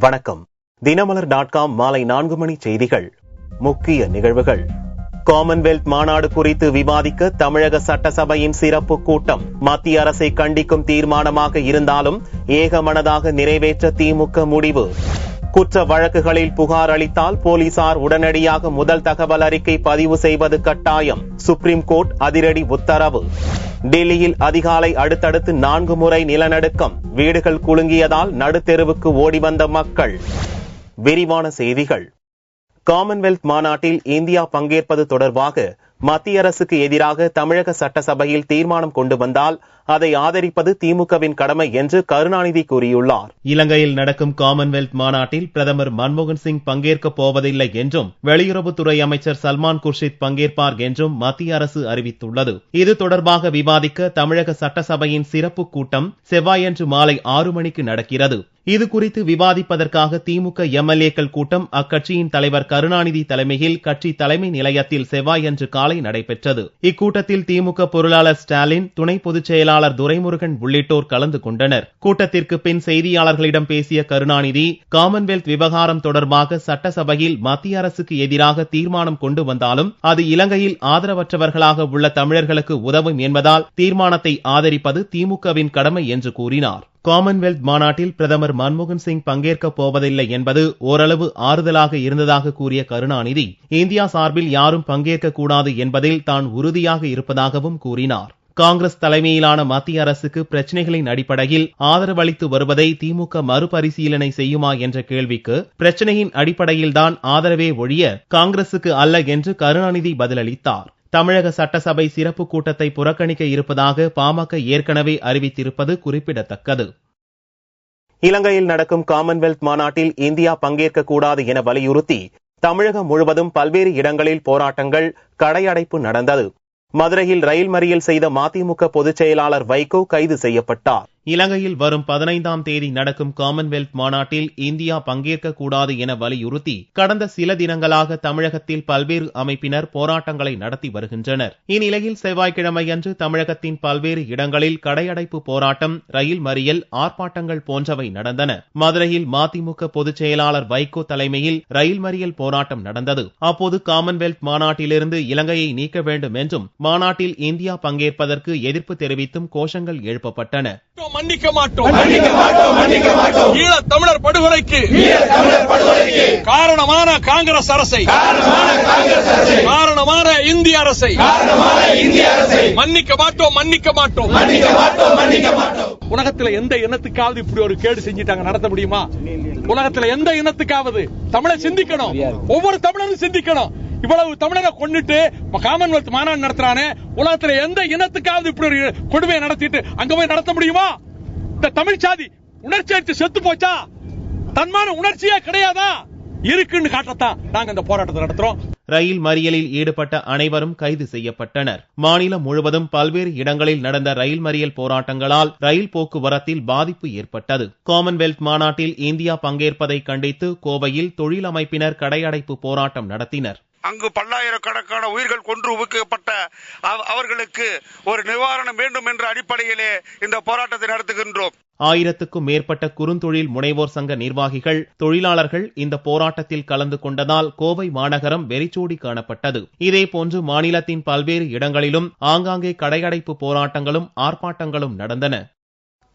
வணக்கம். தினமலர்.com மாலை 4 மணி செய்திகள். முக்கிய நிகழ்வுகள். காமன்வெல்த் மாநாடு குறித்து விவாதிக்க தமிழக சட்டசபையின் சிறப்பு கூட்டம். மத்திய அரசை கண்டிக்கும் தீர்மானமாக இருந்தாலும் ஏகமனதாக நிறைவேற்ற திமுக முடிவு. குற்ற வழக்குகளில் புகார் அளித்தால் போலீசார் உடனடியாக முதல் தகவல் அறிக்கை பதிவு செய்வது கட்டாயம். சுப்ரீம் கோர்ட் அதிரடி உத்தரவு. டெல்லியில் அதிகாலை அடுத்தடுத்து 4 முறை நிலநடுக்கம். வீடுகள் குலுங்கியதால் நடுத்தெருவுக்கு ஓடிவந்த மக்கள். விரிவான செய்திகள். காமன்வெல்த் மாநாட்டில் இந்தியா பங்கேற்பது தொடர்பாக மத்திய அரசுக்கு எதிராக தமிழக சட்டசபையில் தீர்மானம் கொண்டு வந்தால் அதை ஆதரிப்பது திமுகவின் கடமை என்று கருணாநிதி கூறியுள்ளார். இலங்கையில் நடக்கும் காமன்வெல்த் மாநாட்டில் பிரதமர் மன்மோகன் சிங் பங்கேற்கப் போவதில்லை என்றும் வெளியுறவுத்துறை அமைச்சர் சல்மான் குர்ஷித் பங்கேற்பார் என்றும் மத்திய அரசு அறிவித்துள்ளது. இது தொடர்பாக விவாதிக்க தமிழக சட்டசபையின் சிறப்பு கூட்டம் செவ்வாயன்று மாலை 6 மணிக்கு நடக்கிறது. இது குறித்து விவாதிப்பதற்காக திமுக எம்எல்ஏக்கள் கூட்டம் அக்கட்சியின் தலைவர் கருணாநிதி தலைமையில் கட்சி தலைமை நிலையத்தில் செவ்வாயன்று காலை நடைபெற்றது. இக்கூட்டத்தில் திமுக பொருளாளர் ஸ்டாலின், துணை பொதுச் செயலாளர் துரைமுருகன் உள்ளிட்டோர் கலந்து கொண்டனர். கூட்டத்திற்கு பின் செய்தியாளர்களிடம் பேசிய கருணாநிதி, காமன்வெல்த் விவகாரம் தொடர்பாக சட்டசபையில் மத்திய அரசுக்கு எதிராக தீர்மானம் கொண்டு வந்தாலும் அது இலங்கையில் ஆதரவற்றவர்களாக உள்ள தமிழர்களுக்கு உதவும் என்பதால் தீர்மானத்தை ஆதரிப்பது திமுகவின் கடமை என்று கூறினார். காமன்வெல்த் மாநாட்டில் பிரதமர் மன்மோகன் சிங் பங்கேற்கப் போவதில்லை என்பது ஓரளவு ஆறுதலாக இருந்ததாக கூறிய கருணாநிதி, இந்தியா சார்பில் யாரும் பங்கேற்கக் கூடாது என்பதில் தான் உறுதியாக இருப்பதாகவும் கூறினார். காங்கிரஸ் தலைமையிலான மத்திய அரசுக்கு பிரச்சனைகளின் அடிப்படையில் ஆதரவளித்து வருவதை திமுக மறுபரிசீலனை செய்யுமா என்ற கேள்விக்கு பிரச்சனையின் அடிப்படையில்தான் ஆதரவே ஒழிய காங்கிரசுக்கு அல்ல என்று கருணாநிதி பதிலளித்தார். தமிழக சட்டசபை சிறப்பு கூட்டத்தை புறக்கணிக்க இருப்பதாக பாமக ஏற்கனவே அறிவித்திருப்பது குறிப்பிடத்தக்கது. இலங்கையில் நடக்கும் காமன்வெல்த் மாநாட்டில் இந்தியா பங்கேற்க கூடாது என வலியுறுத்தி தமிழகம் முழுவதும் பல்வேறு இடங்களில் போராட்டங்கள், கடையடைப்பு நடந்தது. மதுரையில் ரயில் மறியல் செய்த மதிமுக பொதுச் செயலாளர் வைகோ கைது செய்யப்பட்டார். இலங்கையில் வரும் 15ஆம் தேதி நடக்கும் காமன்வெல்த் மாநாட்டில் இந்தியா பங்கேற்க கூடாது என வலியுறுத்தி கடந்த சில தினங்களாக தமிழகத்தில் பல்வேறு அமைப்பினர் போராட்டங்களை நடத்தி வருகின்றனர். இந்நிலையில் செவ்வாய்க்கிழமையன்று தமிழகத்தின் பல்வேறு இடங்களில் கடையடைப்பு போராட்டம், ரயில் மறியல், ஆர்ப்பாட்டங்கள் போன்றவை நடந்தன. மதுரையில் மதிமுக பொதுச் செயலாளர் வைகோ தலைமையில் ரயில் மறியல் போராட்டம் நடந்தது. அப்போது காமன்வெல்த் மாநாட்டிலிருந்து இலங்கையை நீக்க வேண்டும் என்றும் மாநாட்டில் இந்தியா பங்கேற்பதற்கு எதிர்ப்பு தெரிவித்தும் கோஷங்கள் எழுப்பப்பட்டன. மன்னிக்க மாட்டோம். ஈழத் தமிழர் படுகொலைக்கு காரணமான காங்கிரஸ் அரசை, காரணமான இந்திய அரசை மன்னிக்க மாட்டோம். உலகத்தில் எந்த இனத்துக்காவது இப்படி ஒரு கேடு செஞ்சிட்டாங்க, நடத்த முடியுமா? உலகத்தில் எந்த இனத்துக்காவது தமிழர் சிந்திக்கணும், ஒவ்வொரு தமிழரும் சிந்திக்கணும். இவ்வளவு தமிழரை கொண்டுட்டு காமன்வெல்த் மாநாடு நடத்துறானே, உலகத்துல எந்த இனத்துக்காவது இப்படி ஒரு கொடுமையை நடத்திட்டு அங்க போய் நடத்த முடியுமா? இந்த தமிழ் சாதி உணர்ச்சி அடித்து செத்து போச்சா? தன்மான உணர்ச்சியே கிடையாதா? இருக்குன்னு காட்டத்தான் நாங்க இந்த போராட்டத்தை நடத்துறோம். ரயில் மறியலில் ஈடுபட்ட அனைவரும் கைது செய்யப்பட்டனர். மாநிலம் முழுவதும் பல்வேறு இடங்களில் நடந்த ரயில் மறியல் போராட்டங்களால் ரயில் போக்குவரத்தில் பாதிப்பு ஏற்பட்டது. காமன்வெல்த் மாநாட்டில் இந்தியா பங்கேற்பதை கண்டித்து கோவையில் தொழில் அமைப்பினர் கடையடைப்பு போராட்டம் நடத்தினர். அங்கு பல்லாயிரக்கணக்கான உயிர்கள் கொன்று உவிக்கப்பட்ட அவர்களுக்கு ஒரு நிவாரணம் வேண்டும் என்ற அடிப்படையிலே இந்த போராட்டத்தை நடத்துகின்றோம். 1000க்கும் மேற்பட்ட குறுந்தொழில் முனைவோர் சங்க நிர்வாகிகள், தொழிலாளர்கள் இந்த போராட்டத்தில் கலந்து கொண்டதால் கோவை மாநகரம் வெறிச்சோடி காணப்பட்டது. இதேபோன்று மாநிலத்தின் பல்வேறு இடங்களிலும் ஆங்காங்கே கடையடைப்பு போராட்டங்களும் ஆர்ப்பாட்டங்களும் நடந்தன.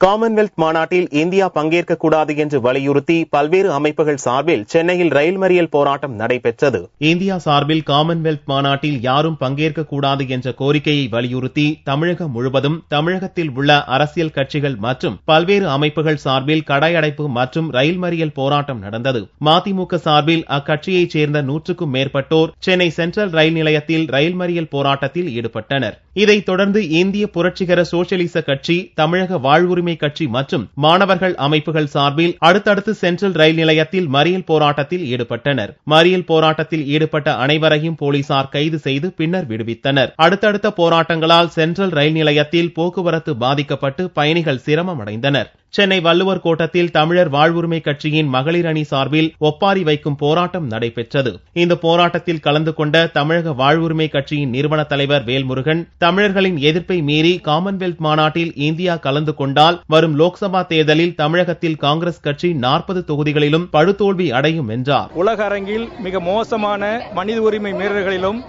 காமன்வெல்த் மாநாட்டில் இந்தியா பங்கேற்க கூடாது என்று வலியுறுத்தி பல்வேறு அமைப்புகள் சார்பில் சென்னையில் ரயில் மறியல் போராட்டம் நடைபெற்றது. இந்தியா சார்பில் காமன்வெல்த் மாநாட்டில் யாரும் பங்கேற்க கூடாது என்ற கோரிக்கையை வலியுறுத்தி தமிழகம் முழுவதும் தமிழகத்தில் உள்ள அரசியல் கட்சிகள் மற்றும் பல்வேறு அமைப்புகள் சார்பில் கடையடைப்பு மற்றும் ரயில் மறியல் போராட்டம் நடந்தது. மதிமுக சார்பில் அக்கட்சியைச் சேர்ந்த 100க்கும் மேற்பட்டோர் சென்னை சென்ட்ரல் ரயில் நிலையத்தில் ரயில் மறியல் போராட்டத்தில் ஈடுபட்டனர். இதைத் தொடர்ந்து இந்திய புரட்சிகர சோசியலிச கட்சி, தமிழக வாழ்வுரிமை கட்சி மற்றும் மாணவர்கள் அமைப்புகள் சார்பில் அடுத்தடுத்து சென்ட்ரல் ரயில் நிலையத்தில் மறியல் போராட்டத்தில் ஈடுபட்டனர். மறியல் போராட்டத்தில் ஈடுபட்ட அனைவரையும் போலீசார் கைது செய்து பின்னர் விடுவித்தனர். அடுத்தடுத்த போராட்டங்களால் சென்ட்ரல் ரயில் நிலையத்தில் போக்குவரத்து பாதிக்கப்பட்டு பயணிகள் சிரமமடைந்தனர். சென்னை வள்ளுவர் கோட்டத்தில் தமிழர் வாழ்வுரிமை கட்சியின் மகளிர் அணி சார்பில் ஒப்பாரி வைக்கும் போராட்டம் நடைபெற்றது. இந்த போராட்டத்தில் கலந்து கொண்ட தமிழக வாழ்வுரிமை கட்சியின் நிறுவன தலைவர் வேல்முருகன், தமிழர்களின் எதிர்ப்பை மீறி காமன்வெல்த் மாநாட்டில் இந்தியா கலந்து கொண்டால் வரும் லோக்சபா தேர்தலில் தமிழகத்தில் காங்கிரஸ் கட்சி 40 தொகுதிகளிலும் படுதோல்வி அடையும் என்றார். உலக அரங்கில் மிக மோசமான மனித உரிமை மீறல்களிலும்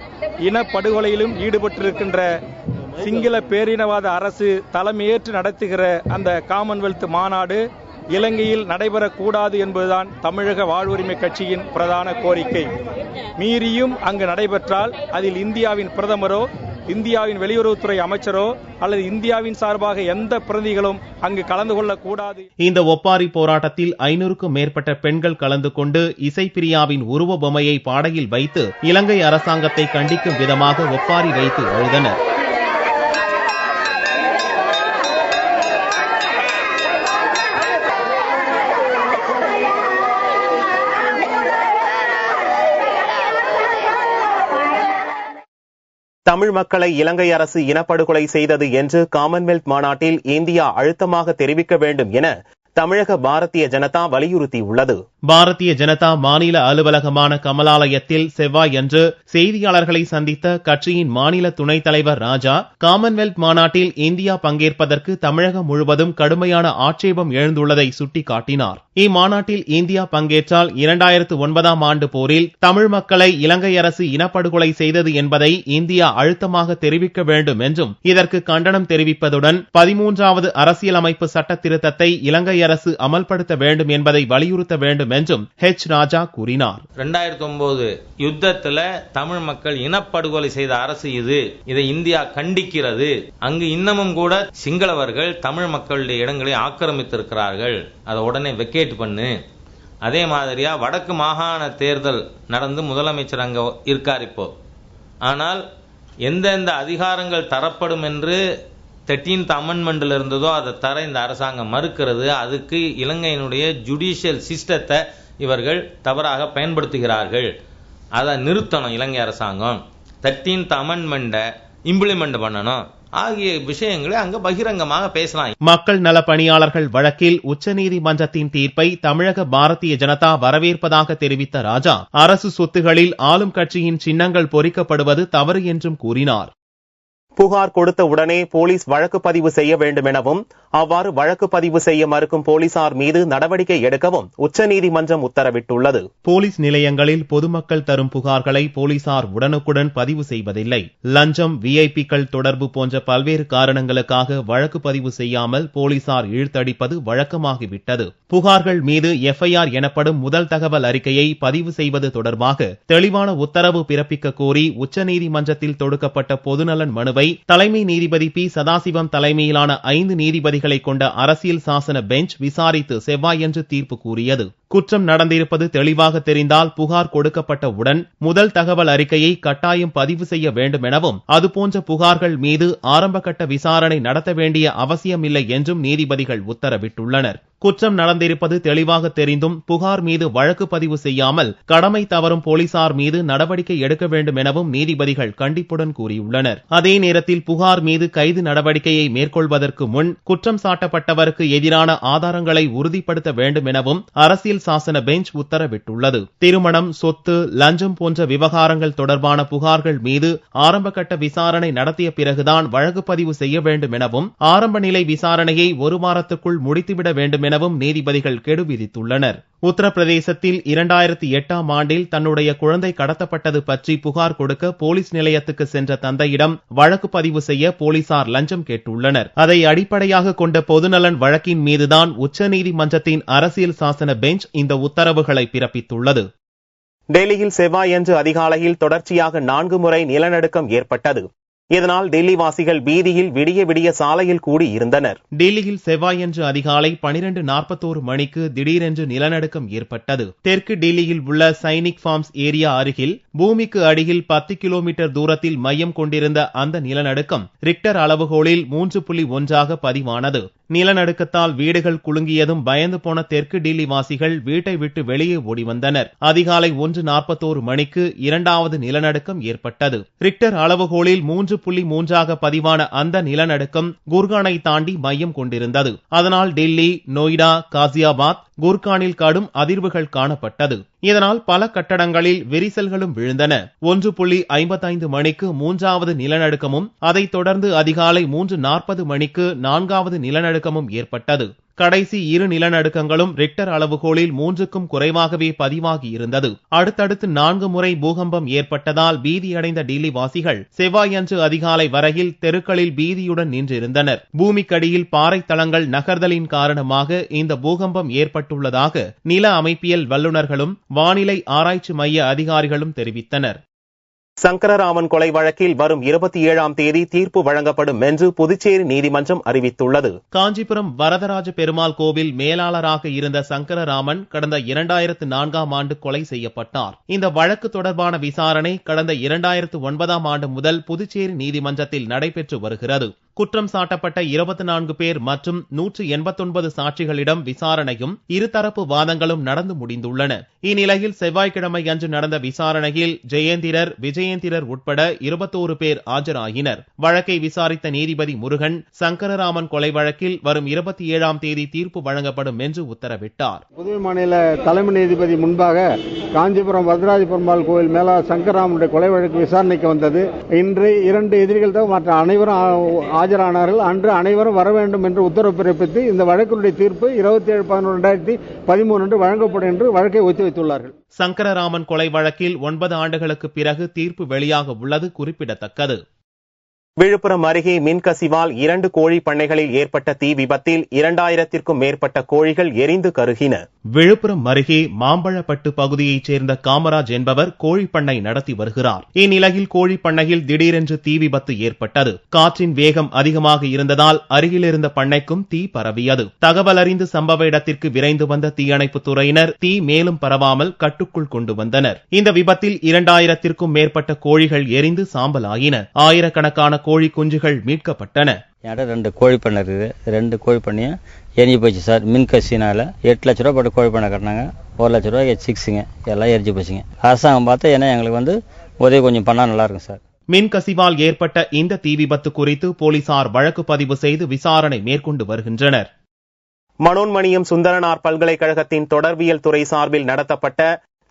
இனப்படுகொலையிலும் ஈடுபட்டிருக்கின்ற சிங்கள பேரினவாத அரசு தலைமையேற்று நடத்துகிற அந்த காமன்வெல்த் மாநாடு இலங்கையில் நடைபெறக்கூடாது என்பதுதான் தமிழக வாழ்வுரிமை கட்சியின் பிரதான கோரிக்கை. மீறியும் அங்கு நடைபெற்றால் அதில் இந்தியாவின் பிரதமரோ, இந்தியாவின் வெளியுறவுத்துறை அமைச்சரோ அல்லது இந்தியாவின் சார்பாக எந்த பிரதிகளும் அங்கு கலந்து கொள்ளக்கூடாது. இந்த ஒப்பாரி போராட்டத்தில் 500க்கும் மேற்பட்ட பெண்கள் கலந்து கொண்டு இசைப்பிரியாவின் உருவ பொம்மையை பாடையில் வைத்து இலங்கை அரசாங்கத்தை கண்டிக்கும் விதமாக ஒப்பாரி வைத்து அழுதனர். தமிழ் மக்களை இலங்கை அரசு இனப்படுகொலை செய்தது என்று காமன்வெல்த் மாநாட்டில் இந்தியா அழுத்தமாக தெரிவிக்க வேண்டும் என தமிழக பாரதிய ஜனதா வலியுறுத்தியுள்ளது. பாரதிய ஜனதா மாநில அலுவலகமான கமலாலயத்தில் செவ்வாயன்று செய்தியாளர்களை சந்தித்த கட்சியின் மாநில துணைத் தலைவர் ராஜா, காமன்வெல்த் மாநாட்டில் இந்தியா பங்கேற்பதற்கு தமிழகம் முழுவதும் கடுமையான ஆட்சேபம் எழுந்துள்ளதை சுட்டிக்காட்டினார். இம்மாநாட்டில் இந்தியா பங்கேற்றால் 2009ஆம் ஆண்டு போரில் தமிழ் மக்களை இலங்கை அரசு இனப்படுகொலை செய்தது என்பதை இந்தியா அழுத்தமாக தெரிவிக்க வேண்டும் என்றும், இதற்கு கண்டனம் தெரிவிப்பதுடன் 13வது அரசியலமைப்பு சட்ட திருத்தத்தை இலங்கை அரசு அமல்படுத்த வேண்டும் என்பதை வலியுறுத்த வேண்டும் என்றும் ராஜா கூறினார். 2009 யுத்தத்தில் தமிழ் மக்கள் இனப்படுகொலை செய்த அரசு இது. இதை இந்தியா கண்டிக்கிறது. அங்கு இன்னமும் கூட சிங்களவர்கள் தமிழ் மக்களுடைய இடங்களை ஆக்கிரமித்திருக்கிறார்கள். அதை உடனே வெக்கேட் பண்ணு. அதே மாதிரியா வடக்கு மாகாண தேர்தல் நடந்து முதலமைச்சர் அங்க இருக்கார் இப்போ. ஆனால் எந்தெந்த அதிகாரங்கள் தரப்படும் என்று 13th அமெண்ட்மெண்ட்ல இருந்ததோ அதை தர இந்த அரசாங்கம் மறுக்கிறது. அதுக்கு இலங்கையினுடைய ஜுடிஷியல் சிஸ்டத்தை இவர்கள் தவறாக பயன்படுத்துகிறார்கள். அதை நிறுத்தணும் இலங்கை அரசாங்கம். 13th அமெண்ட்மெண்ட்டை இம்ப்ளிமெண்ட் பண்ணணும் ஆகிய விஷயங்களை அங்க பகிரங்கமாக பேசலாம். மக்கள் நல பணியாளர்கள் வழக்கில் உச்சநீதிமன்றத்தின் தீர்ப்பை தமிழக பாரதிய ஜனதா வரவேற்பதாக தெரிவித்த ராஜா, அரசு சொத்துகளில் ஆளும் கட்சியின் சின்னங்கள் பொறிக்கப்படுவது தவறு என்றும் கூறினார். புகார் கொடுத்த உடனே போலீஸ் வழக்கு பதிவு செய்ய வேண்டும் எனவும், அவ்வாறு வழக்கு பதிவு செய்ய மறுக்கும் போலீசார் மீது நடவடிக்கை எடுக்கவும் உச்சநீதிமன்றம் உத்தரவிட்டுள்ளது. போலீஸ் நிலையங்களில் பொதுமக்கள் தரும் புகார்களை போலீசார் உடனுக்குடன் பதிவு செய்வதில்லை. லஞ்சம், விஐபிக்கள் தொடர்பு போன்ற பல்வேறு காரணங்களுக்காக வழக்கு பதிவு செய்யாமல் போலீசார் இழுத்தடிப்பது வழக்கமாகிவிட்டது. புகார்கள் மீது எஃப்ஐஆர் எனப்படும் முதல் தகவல் அறிக்கையை பதிவு செய்வது தொடர்பாக தெளிவான உத்தரவு பிறப்பிக்க கோரி உச்சநீதிமன்றத்தில் தொடுக்கப்பட்ட பொதுநலன் மனுவை தலைமை நீதிபதி பி. சதாசிவம் தலைமையிலான 5 நீதிபதிகளை கொண்ட அரசியல் சாசன பெஞ்ச் விசாரித்து செவ்வாயன்று தீர்ப்பு கூறியது. குற்றம் நடந்திருப்பது தெளிவாக தெரிந்தால் புகார் கொடுக்கப்பட்டவுடன் முதல் தகவல் அறிக்கையை கட்டாயம் பதிவு செய்ய வேண்டும் எனவும், அதுபோன்ற புகார்கள் மீது ஆரம்பகட்ட விசாரணை நடத்த வேண்டிய அவசியமில்லை என்றும் நீதிபதிகள் உத்தரவிட்டுள்ளனர். குற்றம் நடந்திருப்பது தெளிவாக தெரிந்தும் புகார் மீது வழக்கு பதிவு செய்யாமல் கடமை தவறும் போலீசார் மீது நடவடிக்கை எடுக்க வேண்டும் எனவும் நீதிபதிகள் கண்டிப்புடன் கூறியுள்ளனர். அதே நேரத்தில் புகார் மீது கைது நடவடிக்கையை மேற்கொள்வதற்கு முன் குற்றம் சாட்டப்பட்டவருக்கு எதிரான ஆதாரங்களை உறுதிப்படுத்த வேண்டும் எனவும் அரசியல் சாசன பெஞ்ச் உத்தரவிட்டுள்ளது. திருமணம், சொத்து, லஞ்சம் போன்ற விவகாரங்கள் தொடர்பான புகார்கள் மீது ஆரம்பகட்ட விசாரணை நடத்திய பிறகுதான் வழக்கு பதிவு செய்ய வேண்டும் எனவும், ஆரம்ப நிலை விசாரணையை 1 வாரத்துக்குள் முடித்துவிட வேண்டும் எனவும் நீதிபதிகள் கெடு விதித்துள்ளனர். உத்தரப்பிரதேசத்தில் 2008ஆம் ஆண்டில் தன்னுடைய குழந்தை கடத்தப்பட்டது பற்றி புகார் கொடுக்க போலீஸ் நிலையத்துக்கு சென்ற தந்தையிடம் வழக்கு பதிவு செய்ய போலீசார் லஞ்சம் கேட்டுள்ளனர். அதை அடிப்படையாக கொண்ட பொதுநலன் வழக்கின் மீதுதான் உச்சநீதிமன்றத்தின் அரசியல் சாசன பெஞ்ச் இந்த உத்தரவுகளை பிறப்பித்துள்ளது. டெல்லியில் செவ்வாயன்று அதிகாலையில் தொடர்ச்சியாக 4 முறை நிலநடுக்கம் ஏற்பட்டது. இதனால் டெல்லி வாசிகள் வீதியில் விடிய விடிய சாலையில் கூடி இருந்தனர். டெல்லியில் செவ்வாயன்று அதிகாலை 12:41 மணிக்கு திடீரென்று நிலநடுக்கம் ஏற்பட்டது. தெற்கு டெல்லியில் உள்ள சைனிக் ஃபார்ம்ஸ் ஏரியா அருகில் பூமிக்கு அடியில் 10 கிலோமீட்டர் தூரத்தில் மையம் கொண்டிருந்த அந்த நிலநடுக்கம் ரிக்டர் அளவுகோலில் 3.1 பதிவானது. நிலநடுக்கத்தால் வீடுகள் குலுங்கியதும் பயந்து போன தெற்கு டில்லி வாசிகள் வீட்டை விட்டு வெளியே ஓடி வந்தனர். அதிகாலை 1:41 மணிக்கு இரண்டாவது நிலநடுக்கம் ஏற்பட்டது. ரிக்டர் அளவுகோலில் 3.3 பதிவான அந்த நிலநடுக்கம் குர்கானை தாண்டி மையம் கொண்டிருந்தது. அதனால் டில்லி, நொய்டா, காசியாபாத், குர்கானில் கடும் அதிர்வுகள் காணப்பட்டது. இதனால் பல கட்டடங்களில் விரிசல்களும் விழுந்தன. 1:55 மணிக்கு மூன்றாவது நிலநடுக்கமும், அதைத் தொடர்ந்து அதிகாலை 3:40 மணிக்கு நான்காவது நிலநடுக்கமும் ஏற்பட்டது. கடைசி இரு நிலநடுக்கங்களும் ரிக்டர் அளவுகோலில் 3க்கும் குறைவாகவே பதிவாகி இருந்தது. அடுத்தடுத்து 4 முறை பூகம்பம் ஏற்பட்டதால் பீதியடைந்த டில்லி வாசிகள் செவ்வாயன்று அதிகாலை வரையில் தெருக்களில் பீதியுடன் நின்றிருந்தனர். பூமிக்கடியில் பாறை தளங்கள் நகர்தலின் காரணமாக இந்த பூகம்பம் ஏற்பட்டுள்ளதாக நில அமைப்பியல் வல்லுநர்களும் வானிலை ஆராய்ச்சி மைய அதிகாரிகளும் தெரிவித்தனர். சங்கரராமன் கொலை வழக்கில் வரும் 27ஆம் தேதி தீர்ப்பு வழங்கப்படும் என்று புதுச்சேரி நீதிமன்றம் அறிவித்துள்ளது. காஞ்சிபுரம் வரதராஜ பெருமாள் கோவில் மேலாளராக இருந்த சங்கரராமன் கடந்த 2004ஆம் ஆண்டு கொலை செய்யப்பட்டார். இந்த வழக்கு தொடர்பான விசாரணை கடந்த 2009ஆம் ஆண்டு முதல் புதுச்சேரி நீதிமன்றத்தில் நடைபெற்று வருகிறது. குற்றம் சாட்டப்பட்ட 24 பேர் மற்றும் 189 சாட்சிகளிடம் விசாரணையும் இருதரப்பு வாதங்களும் நடந்து முடிந்துள்ளன. இந்நிலையில் செவ்வாய்க்கிழமை அன்று நடந்த விசாரணையில் ஜெயேந்திரர், விஜயேந்திரர் உட்பட 21 பேர் ஆஜராகினர். வழக்கை விசாரித்த நீதிபதி முருகன் சங்கரராமன் கொலை வழக்கில் வரும் 27ஆம் தேதி தீர்ப்பு வழங்கப்படும் என்று உத்தரவிட்டார். புதுவை மாநில தலைமை நீதிபதி முன்பாக காஞ்சிபுரம் வரதராஜ பெருமாள் கோவில் மேலாளர் சங்கரராமனுடைய கொலை வழக்கு விசாரணைக்கு வந்தது. இன்று 2 எதிரிகள் தான் மற்ற அனைவரும் ஆஜரானார்கள். அன்று அனைவரும் வர வேண்டும் என்று உத்தரவு பிறப்பித்து இந்த வழக்கினுடைய தீர்ப்பு 27/11/2013 அன்று வழங்கப்படும் என்று வழக்கை ஒத்திவைத்துள்ளார்கள். சங்கரராமன் கொலை வழக்கில் 9 ஆண்டுகளுக்கு பிறகு தீர்ப்பு வெளியாக உள்ளது குறிப்பிடத்தக்கது. விழுப்புரம் அருகே மின்கசிவால் 2 கோழி பண்ணைகளில் ஏற்பட்ட தீ விபத்தில் 2000த்திற்கும் மேற்பட்ட கோழிகள் எரிந்து கருகின. விழுப்புரம் அருகே மாம்பழப்பட்டு பகுதியைச் சேர்ந்த காமராஜ் என்பவர் கோழிப்பண்ணை நடத்தி வருகிறார். இந்நிலையில் கோழிப்பண்ணையில் திடீரென்று தீ விபத்து ஏற்பட்டது. காற்றின் வேகம் அதிகமாக இருந்ததால் அருகிலிருந்த பண்ணைக்கும் தீ பரவியது. தகவல் அறிந்து சம்பவ இடத்திற்கு விரைந்து வந்த தீயணைப்பு துறையினர் தீ மேலும் பரவாமல் கட்டுக்குள் கொண்டு வந்தனர். இந்த விபத்தில் 2000த்திற்கும் மேற்பட்ட கோழிகள் எரிந்து சாம்பலாயின. ஆயிரக்கணக்கான கோழி குஞ்சுகள் மீட்கப்பட்டன. 2 கோழி பண்ணை இருக்குது. 2 கோழி பண்ணையும் எரிஞ்சு போச்சு சார். மின்கசினால 8 லட்ச ரூபா போட்டு கோழி பண்ணை கட்டினாங்க. 1 லட்ச ரூபாய் சிக்ஸுங்க எல்லாம் எரிஞ்சு போச்சுங்க. அரசாங்கம் பார்த்து ஏன்னா எங்களுக்கு உதவி கொஞ்சம் பண்ணா நல்லா இருக்கும் சார். மின்கசிவால் ஏற்பட்ட இந்த தீ விபத்து குறித்து போலீசார் வழக்கு பதிவு செய்து விசாரணை மேற்கொண்டு வருகின்றனர். மனோன்மணியம் சுந்தரனார் பல்கலைக்கழகத்தின் தொடர்பியல் துறை சார்பில் நடத்தப்பட்ட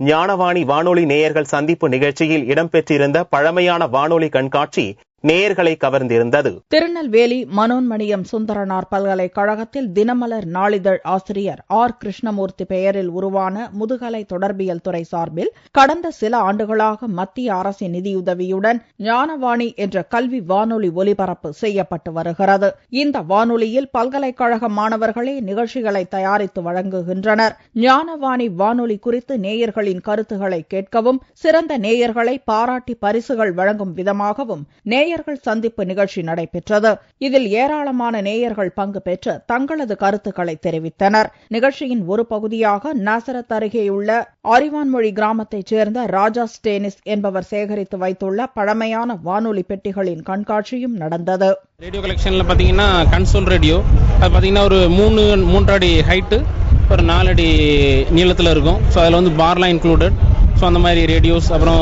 ஞானவாணி வானொலி நேயர்கள் சந்திப்பு நிகழ்ச்சியில் இடம்பெற்றிருந்த பழமையான வானொலி கண்காட்சி நேயர்களை கவர்ந்திருந்தது. திருநெல்வேலி மனோன்மணியம் சுந்தரனார் பல்கலைக்கழகத்தில் தினமலர் நாளிதழ் ஆசிரியர் ஆர். கிருஷ்ணமூர்த்தி பெயரில் உருவான முதுகலை தொடர்பியல் துறை சார்பில் கடந்த சில ஆண்டுகளாக மத்திய அரசின் நிதியுதவியுடன் ஞானவாணி என்ற கல்வி வானொலி ஒலிபரப்பு செய்யப்பட்டு வருகிறது. இந்த வானொலியில் பல்கலைக்கழக மாணவர்களே நிகழ்ச்சிகளை தயாரித்து வழங்குகின்றனர். ஞானவாணி வானொலி குறித்து நேயர்களின் கருத்துக்களை கேட்கவும், சிறந்த நேயர்களை பாராட்டி பரிசுகள் வழங்கும் விதமாகவும் நேயர்கள் சந்திப்பு நிகழ்ச்சி நடைபெற்றது. இதில் ஏராளமான நேயர்கள் பங்கு பெற்று தங்களது கருத்துக்களை தெரிவித்தனர். நிகழ்ச்சியின் ஒரு பகுதியாக நாசரத் அருகேயுள்ள ஆரிவான்மொழி கிராமத்தைச் சேர்ந்த ராஜா ஸ்டேனிஸ் என்பவர் சேகரித்து வைத்துள்ள பழமையான வானொலி பெட்டிகளின் கண்காட்சியும் நடந்தது. ரேடியோ கலெக்ஷன்ல பாத்தீங்கன்னா கன்சோல் ரேடியோ, அது பாத்தீங்கன்னா ஒரு 3 அடி ஹைட்டு, ஒரு 4 அடி நீளத்துல இருக்கும். ஸோ அதில் பார்லாம் இன்க்ளூடட். ஸோ அந்த மாதிரி ரேடியோஸ், அப்புறம்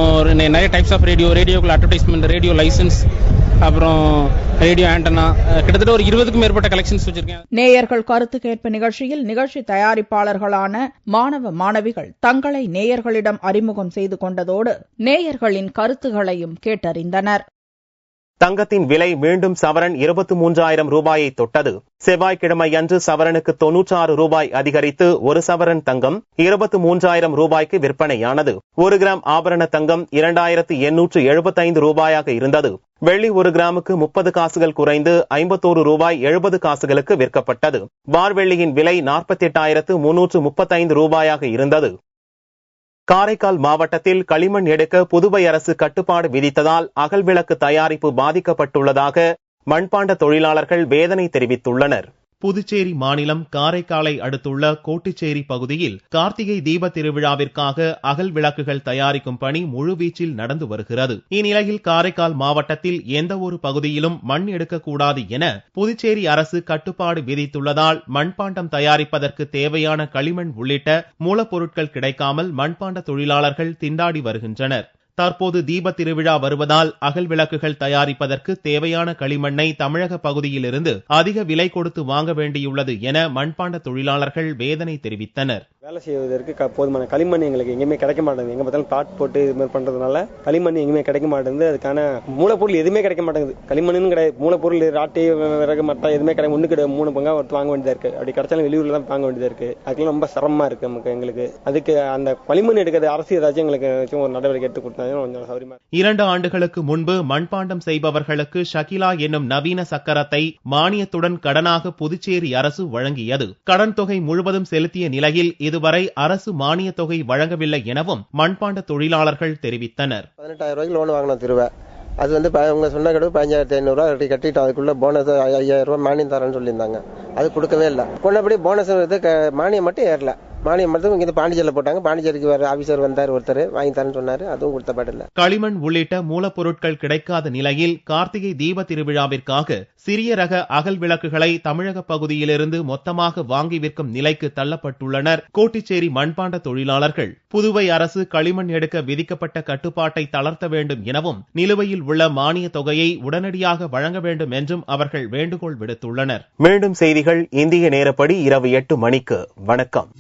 நிறைய டைப்ஸ் ஆஃப் ரேடியோக்குள்ள அட்வர்டைஸ்மெண்ட், ரேடியோ லைசன்ஸ், அப்புறம் ரேடியோ ஆண்டனா, கிட்டத்தட்ட ஒரு 20க்கும் மேற்பட்ட கலெக்ஷன்ஸ் வச்சிருக்கேன். நேயர்கள் கருத்து கேட்பு நிகழ்ச்சியில் நிகழ்ச்சி தயாரிப்பாளர்களான மாணவ மாணவிகள் தங்களை நேயர்களிடம் அறிமுகம் செய்து கொண்டதோடு நேயர்களின் கருத்துகளையும் கேட்டறிந்தனர். தங்கத்தின் விலை மீண்டும் சவரன் 23,000 ரூபாயை தொட்டது. செவ்வாய்க்கிழமை அன்று சவரனுக்கு 96 ரூபாய் அதிகரித்து 1 சவரன் தங்கம் 23,000 ரூபாய்க்கு விற்பனையானது. 1 கிராம் ஆபரண தங்கம் 2,875 ரூபாயாக இருந்தது. வெள்ளி 1 கிராமுக்கு 30 காசுகள் குறைந்து 51 ரூபாய் 70 காசுகளுக்கு விற்கப்பட்டது. பார் வெள்ளியின் விலை 48,335 ரூபாயாக இருந்தது. காரைக்கால் மாவட்டத்தில் களிமண் எடுக்க புதுவை அரசு கட்டுப்பாடு விதித்ததால் அகல் விளக்கு தயாரிப்பு பாதிக்கப்பட்டுள்ளதாக மண்பாண்ட தொழிலாளர்கள் வேதனை தெரிவித்துள்ளனர். புதுச்சேரி மாநிலம் காரைக்காலை அடுத்துள்ள கோட்டுச்சேரி பகுதியில் கார்த்திகை தீப திருவிழாவிற்காக அகல் விளக்குகள் தயாரிக்கும் பணி முழுவீச்சில் நடந்து வருகிறது. இந்நிலையில் காரைக்கால் மாவட்டத்தில் எந்த ஒரு பகுதியிலும் மண் எடுக்கக்கூடாது என புதுச்சேரி அரசு கட்டுப்பாடு விதித்துள்ளதால் மண்பாண்டம் தயாரிப்பதற்கு தேவையான களிமண் உள்ளிட்ட மூலப்பொருட்கள் கிடைக்காமல் மண்பாண்ட தொழிலாளர்கள் திண்டாடி வருகின்றனர். தற்போது தீப திருவிழா வருவதால் அகல் விளக்குகள் தயாரிப்பதற்கு தேவையான களிமண்ணை தமிழக பகுதியிலிருந்து அதிக விலை கொடுத்து வாங்க வேண்டியுள்ளது என மண்பாண்ட தொழிலாளர்கள் வேதனை தெரிவித்தனர். வேலை செய்வதற்கு போதுமான களிமண் எங்களுக்கு எங்கேயுமே கிடைக்க மாட்டேங்குது. எங்க பார்த்தாலும் காட் போட்டு இது மாதிரி பண்றதுனால களிமண் எங்கேயுமே கிடைக்க மாட்டேங்குது. அதுக்கான மூலப்பொருள் எதுவுமே கிடைக்க மாட்டேங்குது. களிமண்ணும் கிடையாது, மூலப்பொருள் ராட்டி விறகு மட்டை எதுவுமே கிடையாது. ஒண்ணு கிடையாது, 3 பங்கா வாங்க வேண்டியதா இருக்கு. அப்படி கிடைச்சாலும் வெளியூர்ல தான் வாங்க வேண்டியதா இருக்கு. அதுக்கெல்லாம் ரொம்ப சிரமமா இருக்கு நமக்கு. எங்களுக்கு அதுக்கு அந்த களிமண் எடுக்கிறது அரசு ஏதாச்சும் எங்களுக்கு ஒரு நடவடிக்கை எடுத்து கொடுத்தா 2 ஆண்டுகளுக்கு முன்பு மண்பாண்டம் செய்பவர்களுக்கு ஷகிலா என்னும் நவீன சக்கரத்தை மானியத்துடன் கடனாக புதுச்சேரி அரசு வழங்கியது. கடன் தொகை முழுவதும் செலுத்திய நிலையில் இதுவரை அரசு மானிய தொகை வழங்கவில்லை எனவும் மண்பாண்ட தொழிலாளர்கள் தெரிவித்தனர். 18,000 ரூபாய்க்கு லோன் வாங்கினோம் திருவ. அது வந்து அவங்க சொன்ன கடவு 15,500 கட்டிட்டு அதுக்குள்ள போனஸ் 5,000 ரூபாய் மானியம் தரேன்னு சொல்லியிருந்தாங்க. அது கொடுக்கவே இல்லை. கொண்டபடி போனஸ் மானியம் மட்டும் ஏறல. மானியம் மட்டும் இங்க பாண்டிச்சேரியில் போட்டாங்க. பாண்டிச்சேரிக்கு வேற ஆபீசர் வந்தார், ஒருத்தர் வாங்கி தரேன்னு சொன்னாரு. அதுவும் கொடுத்த பாடில்ல. களிமண் உள்ளிட்ட மூலப்பொருட்கள் கிடைக்காத நிலையில் கார்த்திகை தீப திருவிழாவிற்காக சிறிய ரக அகல் விளக்குகளை தமிழக பகுதியிலிருந்து மொத்தமாக வாங்கி விற்கும் நிலைக்கு தள்ளப்பட்டுள்ளனர் கோட்டுச்சேரி மண்பாண்ட தொழிலாளர்கள். புதுவை அரசு களிமண் எடுக்க விதிக்கப்பட்ட கட்டுப்பாட்டை தளர்த்த வேண்டும் எனவும் நிலுவையில் உள்ள மானிய தொகையை உடனடியாக வழங்க வேண்டும் என்றும் அவர்கள் வேண்டுகோள் விடுத்துள்ளனர். மீண்டும் செய்திகள் இந்திய நேரப்படி இரவு 8 மணிக்கு. வணக்கம்.